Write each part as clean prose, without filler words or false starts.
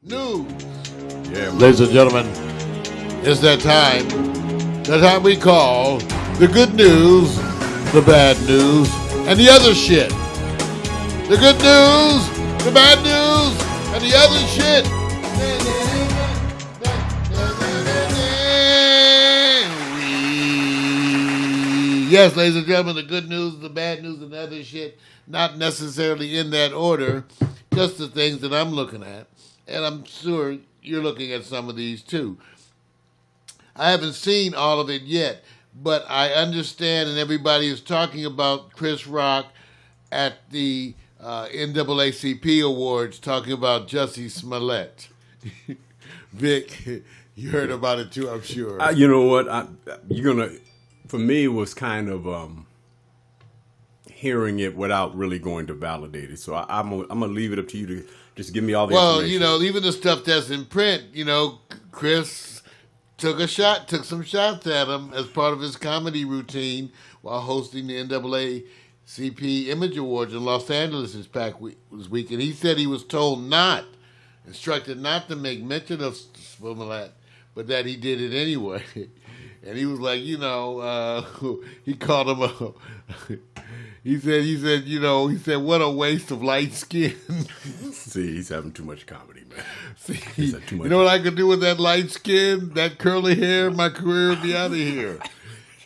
Newz. Yeah, Ladies and gentlemen, it's that time. That time we call the good news, the bad news, and the other shit. The good news, the bad news, and the other shit. Yes, ladies and gentlemen, the good news, the bad news, and the other shit. Not necessarily in that order, just the things that I'm looking at. And I'm sure you're looking at some of these too. I haven't seen all of it yet, but I understand, and everybody is talking about Chris Rock at the NAACP Awards, talking about Jussie Smollett. Vic, you heard about it too, I'm sure. you know what? For me, it was kind of hearing it without really going to validate it. So I'm gonna leave it up to you to just give me all the information. Well, even the stuff that's in print, Chris took some shots at him as part of his comedy routine while hosting the NAACP Image Awards in Los Angeles this past week. And he said he was instructed not to make mention of Smollett, but that he did it anyway. And he was like, he called him a... He said, what a waste of light skin. See, he's having too much comedy, man. See, you know what I could do with that light skin, that curly hair? My career would be out of here.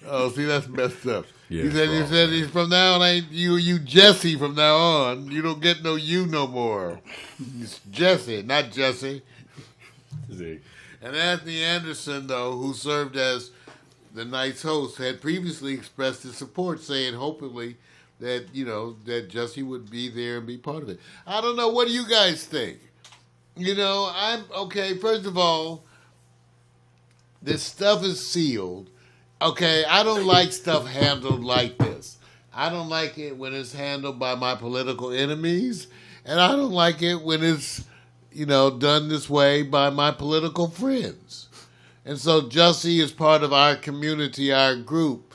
Oh, see, that's messed up. Yeah, he said, he's from now on, you Jussie from now on. You don't get no you no more. It's Jussie, not Jussie. See. And Anthony Anderson, though, who served as the night's host, had previously expressed his support, saying hopefully that, that Jussie would be there and be part of it. I don't know. What do you guys think? I'm okay. First of all, this stuff is sealed. Okay, I don't like stuff handled like this. I don't like it when it's handled by my political enemies, and I don't like it when it's, done this way by my political friends. And so Jussie is part of our community, our group,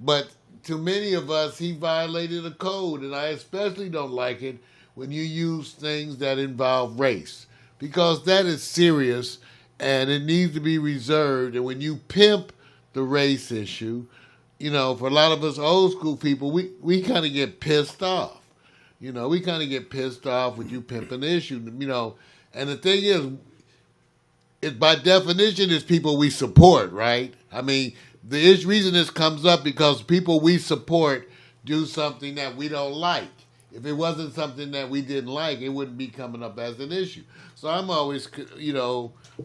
but to many of us, he violated a code, and I especially don't like it when you use things that involve race, because that is serious, and it needs to be reserved. And when you pimp the race issue, for a lot of us old school people, we kind of get pissed off. We kind of get pissed off when you pimping the issue, And the thing is, it by definition is people we support, right? I mean, the reason this comes up because people we support do something that we don't like. If it wasn't something that we didn't like, it wouldn't be coming up as an issue. So I'm always,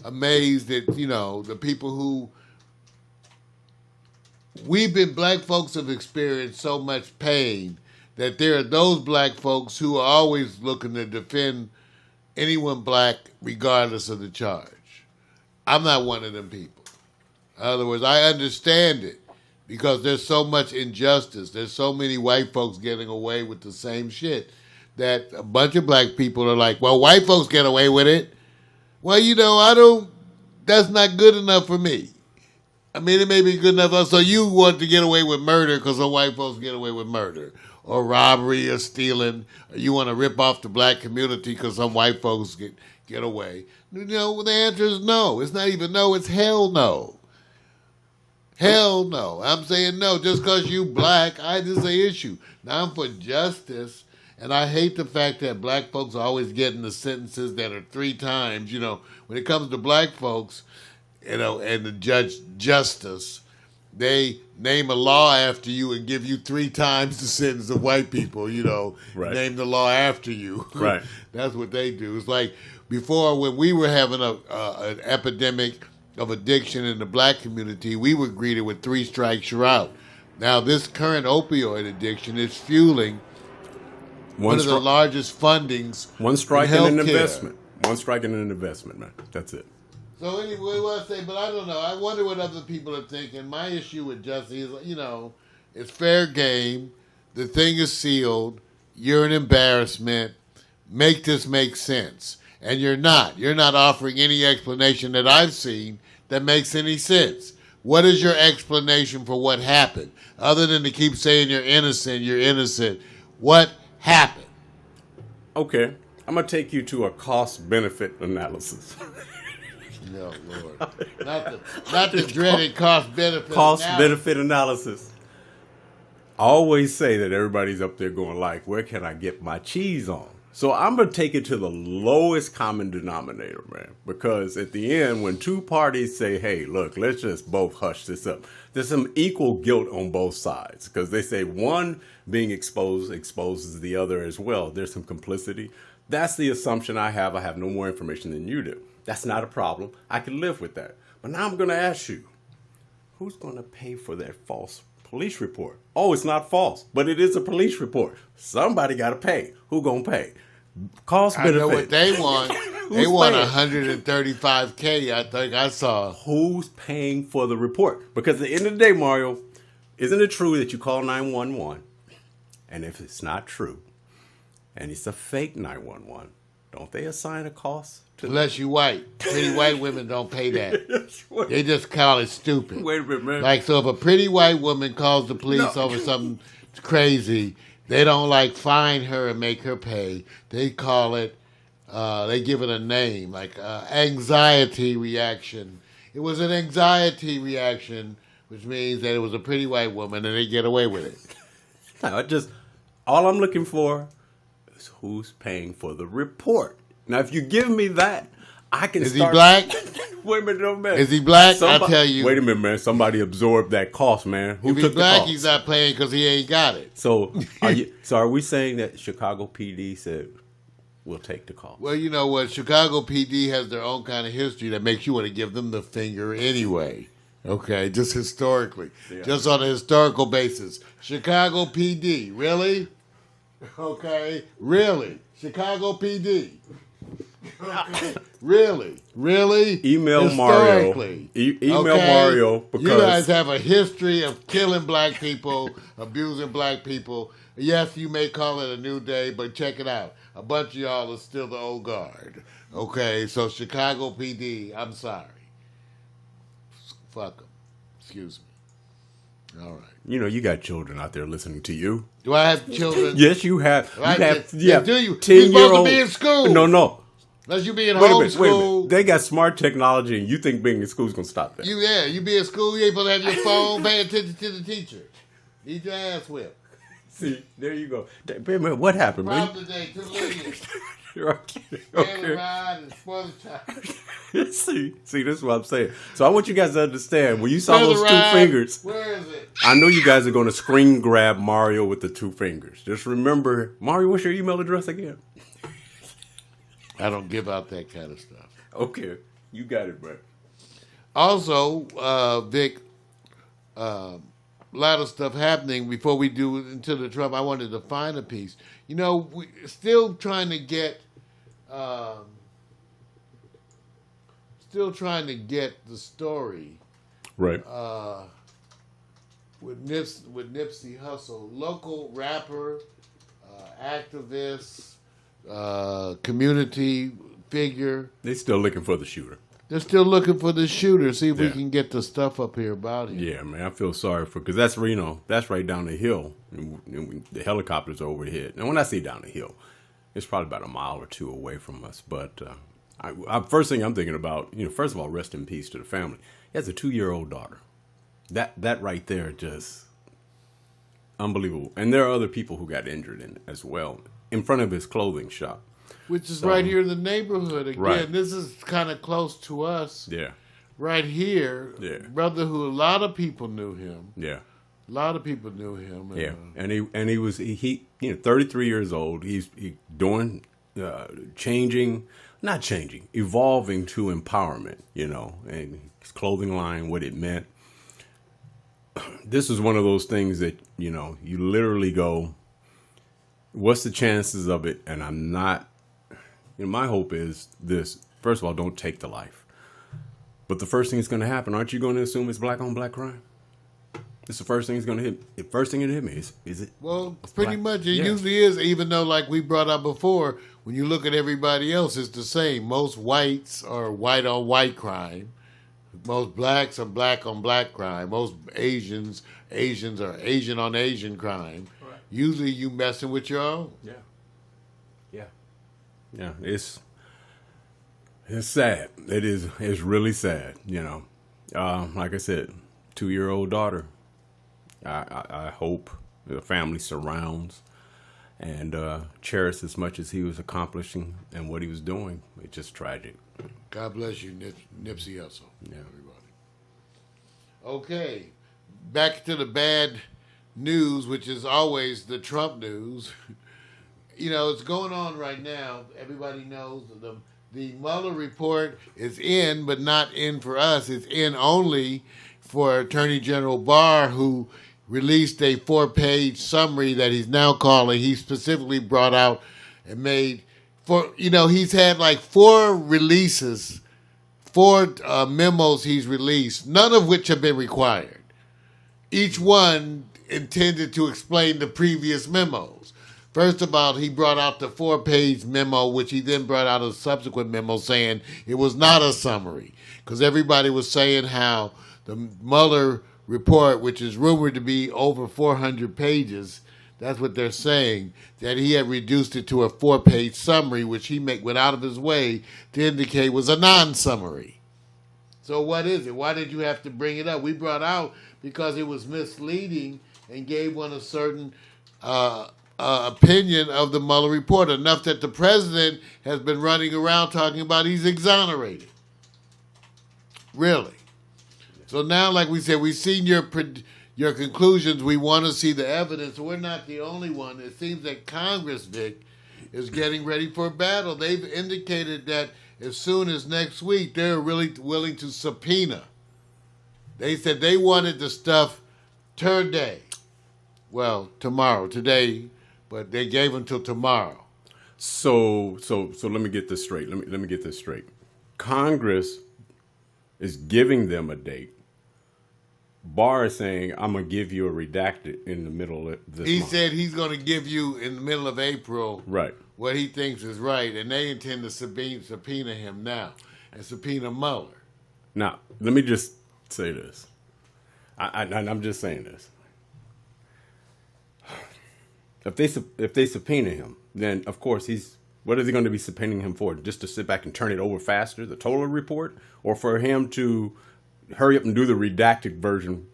amazed at, the people who black folks have experienced so much pain that there are those black folks who are always looking to defend anyone black regardless of the charge. I'm not one of them people. In other words, I understand it because there's so much injustice. There's so many white folks getting away with the same shit that a bunch of black people are like, well, white folks get away with it. Well, that's not good enough for me. I mean, it may be good enough. So you want to get away with murder because some white folks get away with murder, or robbery, or stealing, or you want to rip off the black community because some white folks get away. The answer is no. It's not even no, it's hell no. Hell no. I'm saying no. Just because you black, this is an issue. Now I'm for justice, and I hate the fact that black folks are always getting the sentences that are 3 times. When it comes to black folks, and the justice, they name a law after you and give you 3 times the sentence of white people, Right. Name the law after you. Right. That's what they do. It's like before, when we were having an epidemic of addiction in the black community, we were greeted with 3 strikes, you're out. Now, this current opioid addiction is fueling one of the largest fundings. One strike and an investment. One strike and an investment, man. That's it. So anyway, what I say, but I don't know. I wonder what other people are thinking. My issue with Jussie is, it's fair game. The thing is sealed. You're an embarrassment. Make this make sense. And you're not. You're not offering any explanation that I've seen that makes any sense. What is your explanation for what happened? Other than to keep saying you're innocent. What happened? Okay. I'm gonna take you to a cost-benefit analysis. No, Lord. Not the dreaded cost-benefit Cost-benefit analysis. I always say that everybody's up there going like, where can I get my cheese on? So I'm going to take it to the lowest common denominator, man. Because at the end, when two parties say, hey, look, let's just both hush this up, there's some equal guilt on both sides. Because they say one being exposed exposes the other as well. There's some complicity. That's the assumption I have. I have no more information than you do. That's not a problem. I can live with that. But now I'm going to ask you, who's going to pay for that false police report? Oh, it's not false, but it is a police report. Somebody got to pay. Who going to pay? Cost benefit. I know what they want. They want $135K. I think I saw. Who's paying for the report? Because at the end of the day, Mario, isn't it true that you call 911, and if it's not true, and it's a fake 911, don't they assign a cost to Unless you white. Pretty white women don't pay that. They just call it stupid. Wait a minute, man. Like, so if a pretty white woman calls the police over something crazy, they don't like fine her and make her pay. They call it, they give it a name, like anxiety reaction. It was an anxiety reaction, which means that it was a pretty white woman and they get away with it. No, all I'm looking for is who's paying for the report. Now, if you give me that, I can Is start. he black? Wait a minute, no, man. Is he black? I'll tell you. Wait a minute, man. Somebody absorbed that cost, man. Who If took he's black, the cost? he's not paying because he ain't got it. So, are we saying that Chicago PD said we'll take the cost? Well, you know what? Chicago PD has their own kind of history that makes you want to give them the finger anyway. Okay, just historically. Yeah. Just on a historical basis. Chicago PD, really? Okay, really? Chicago PD. Okay. Really? Email Mario. Email Mario because you guys have a history of killing black people, abusing black people. Yes, you may call it a new day, but check it out. A bunch of y'all are still the old guard. Okay, so Chicago PD, I'm sorry. Fuck them. Excuse me. All right. You know, you got children out there listening to you. Do I have children? Yes, you have. Yeah, do you? 10-year-old. You're supposed to be in school. No. Unless you be in Wait a homeschool. minute. They got smart technology, and you think being in school is going to stop that? You be in school, you ain't supposed to have your phone, pay attention to the teacher. Eat your ass whipped. See, there you go. Wait a minute, what happened, man? Problem today, 2 million. Okay. Ride and spoil the child. See, this is what I'm saying. So I want you guys to understand, when you saw Spoil the those two ride. fingers, Where is it? I know you guys are going to screen grab Mario with the 2 fingers. Just remember, Mario, what's your email address again? I don't give out that kind of stuff. Okay, you got it, bro. Also, Vic, a lot of stuff happening before we do into the Trump. I wanted to find a piece. You know, we're still trying to get the story Right. with Nipsey Hussle, local rapper, activist, community figure. They still looking for the shooter. They're still looking for the shooter. See if we can get the stuff up here about him. Yeah, man, I feel sorry for, because that's where, that's right down the hill. And the helicopters are overhead. And when I say down the hill, it's probably about a mile or 2 away from us. But first thing I'm thinking about, first of all, rest in peace to the family. He has a 2-year-old daughter. That right there, just unbelievable. And there are other people who got injured in it as well, in front of his clothing shop. Which is right here in the neighborhood. Again, right. This is kind of close to us. Yeah. Right here. Yeah. Brother who a lot of people knew him. Yeah. A lot of people knew him. Yeah. And he was 33 years old. He's doing evolving to empowerment, and his clothing line, what it meant. This is one of those things that, you literally go, what's the chances of it? And I'm not, my hope is this. First of all, don't take the life. But the first thing that's going to happen, aren't you going to assume it's black on black crime? It's the first thing that's going to hit. The first thing that hit me is it? Well, pretty much it usually is, even though, like we brought up before, when you look at everybody else, it's the same. Most whites are white on white crime. Most blacks are black on black crime. Most Asians are Asian on Asian crime. Right. Usually you messing with your own. Yeah. Yeah, it's sad. It's really sad. Like I said, 2-year-old daughter. I hope the family surrounds and cherish as much as he was accomplishing and what he was doing. It's just tragic. God bless you, Nipsey Hussle. Yeah. Everybody. Okay, back to the bad news, which is always the Trump news. It's going on right now. Everybody knows the Mueller report is in, but not in for us. It's in only for Attorney General Barr, who released a 4-page summary that he's now calling. He specifically brought out and made he's had like 4 releases, 4 memos he's released, none of which have been required. Each one intended to explain the previous memos. First of all, he brought out the 4-page memo, which he then brought out a subsequent memo saying it was not a summary, because everybody was saying how the Mueller report, which is rumored to be over 400 pages, that's what they're saying, that he had reduced it to a 4-page summary, which he went out of his way to indicate was a non-summary. So what is it? Why did you have to bring it up? We brought out because it was misleading and gave one a certain opinion of the Mueller report, enough that the president has been running around talking about he's exonerated. Really. So now, like we said, we've seen your conclusions. We want to see the evidence. We're not the only one. It seems that Congress, Vic, is getting ready for a battle. They've indicated that as soon as next week, they're really willing to subpoena. They said they wanted the stuff today. Well, tomorrow, today, but they gave them till tomorrow. So let me get this straight. Let me get this straight. Congress is giving them a date. Barr is saying, I'm going to give you a redacted in the middle of this He month. said he's going to give you in the middle of April what he thinks is right, and they intend to subpoena him now and subpoena Mueller. Now, let me just say this. I'm just saying this. If they subpoena him, then, of course, what is he going to be subpoenaing him for? Just to sit back and turn it over faster, the total report? Or for him to hurry up and do the redacted version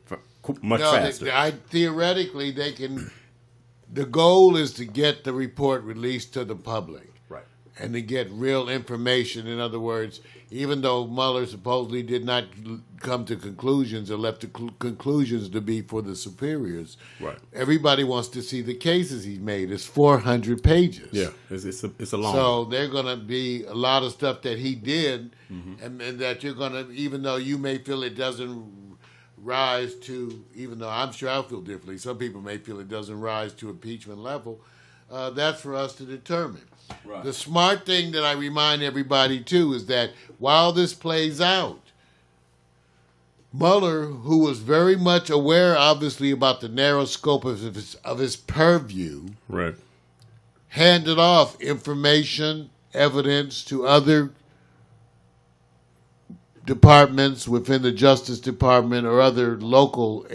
much faster? Theoretically, they can. The goal is to get the report released to the public. Right. And to get real information. In other words, even though Mueller supposedly did not come to conclusions or left the conclusions to be for the superiors, right, everybody wants to see the cases he's made. It's 400 pages. Yeah, it's a long So there's going to be a lot of stuff that he did, and that you're going to, even though you may feel it doesn't rise to, even though I'm sure I feel differently, some people may feel it doesn't rise to impeachment level, that's for us to determine. Right. The smart thing that I remind everybody, too, is that while this plays out, Mueller, who was very much aware, obviously, about the narrow scope of his purview, right, handed off information, evidence to other departments within the Justice Department or other local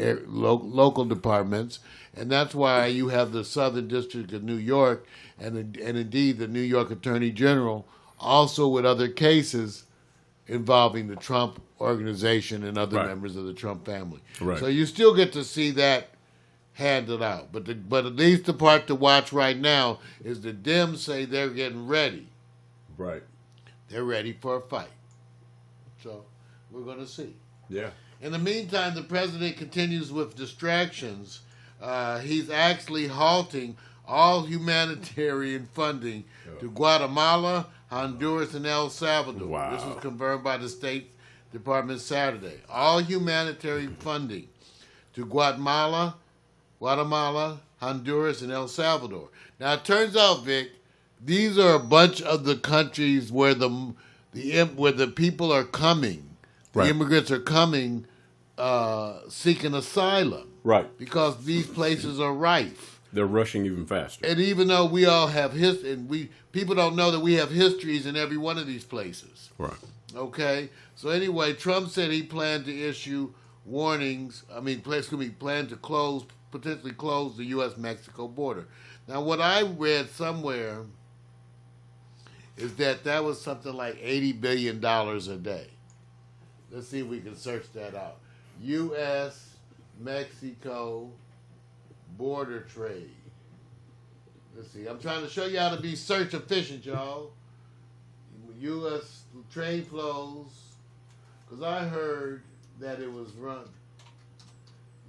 departments, and that's why you have the Southern District of New York and indeed the New York Attorney General also with other cases involving the Trump organization and other members of the Trump family. Right. So you still get to see that handed out. But at least the part to watch right now is the Dems say they're getting ready. Right. They're ready for a fight. So we're going to see. Yeah. In the meantime, the president continues with distractions. He's actually halting all humanitarian funding to Guatemala, Honduras, and El Salvador. Wow. This was confirmed by the State Department Saturday. All humanitarian funding to Guatemala, Honduras, and El Salvador. Now, it turns out, Vic, these are a bunch of the countries where the people are coming. The immigrants are coming seeking asylum. Right. Because these places are rife. They're rushing even faster. And even though we all have history, and people don't know that we have histories in every one of these places. Right. Okay? So anyway, Trump said he planned to issue warnings. Planned to potentially close the U.S.-Mexico border. Now, what I read somewhere is that was something like $80 billion a day. Let's see if we can search that out. U.S. Mexico border trade. Let's see. I'm trying to show you how to be search efficient, y'all. U.S. trade flows. Because I heard that it was run.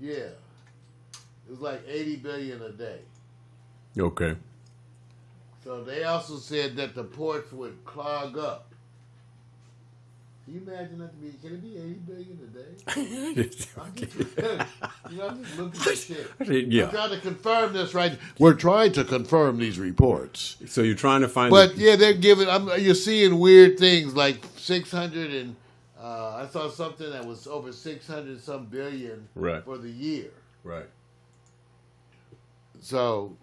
Yeah. It was like $80 billion a day. Okay. So they also said that the ports would clog up. Can you imagine that to be? Can it be $80 billion a day? I'm just looking at shit. Yeah. I'm trying to confirm this right. We're trying to confirm these reports. So you're trying to find. But yeah, they're giving. You're seeing weird things like 600 and I saw something that was over 600 some billion for the year. Right. So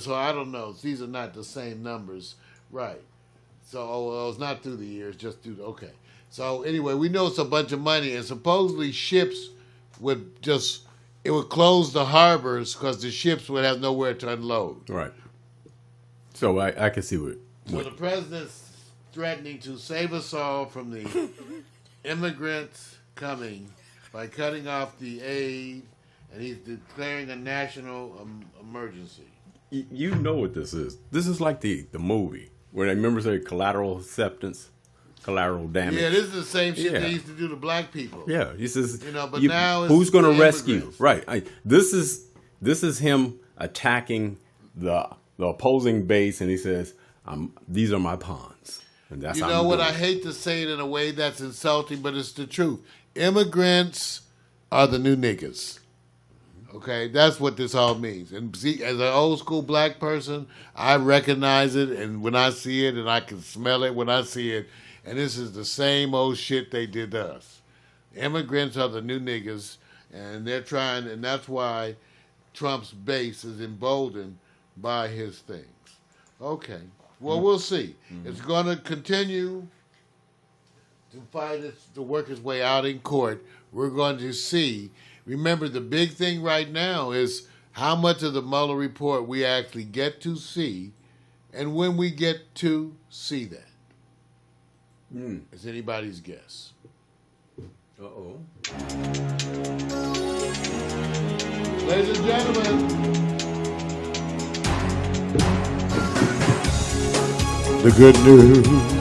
I don't know. These are not the same numbers, right? So it's not through the years, just through okay. So anyway, we know it's a bunch of money, and supposedly ships would close the harbors because the ships would have nowhere to unload. Right. So I can see what. So the president's threatening to save us all from the immigrants coming by cutting off the aid, and he's declaring a national emergency. You know what this is. This is like the movie where they remember say collateral acceptance. Collateral damage. Yeah, this is the same shit they used to do to black people. Yeah, he says, but now it's who's going to rescue? immigrants. Right. This is him attacking the opposing base, and he says, "These are my pawns." And that's how what I hate to say it in a way that's insulting, but it's the truth. Immigrants are the new niggas. Okay, that's what this all means. And see, as an old school black person, I recognize it, and when I see it, and I can smell it when I see it. And this is the same old shit they did to us. Immigrants are the new niggas, and they're trying, and that's why Trump's base is emboldened by his things. Okay, well, we'll see. Mm-hmm. It's going to continue to work its way out in court. We're going to see. Remember, the big thing right now is how much of the Mueller report we actually get to see, and when we get to see that. It's anybody's guess. Uh-oh. Ladies and gentlemen, the good news.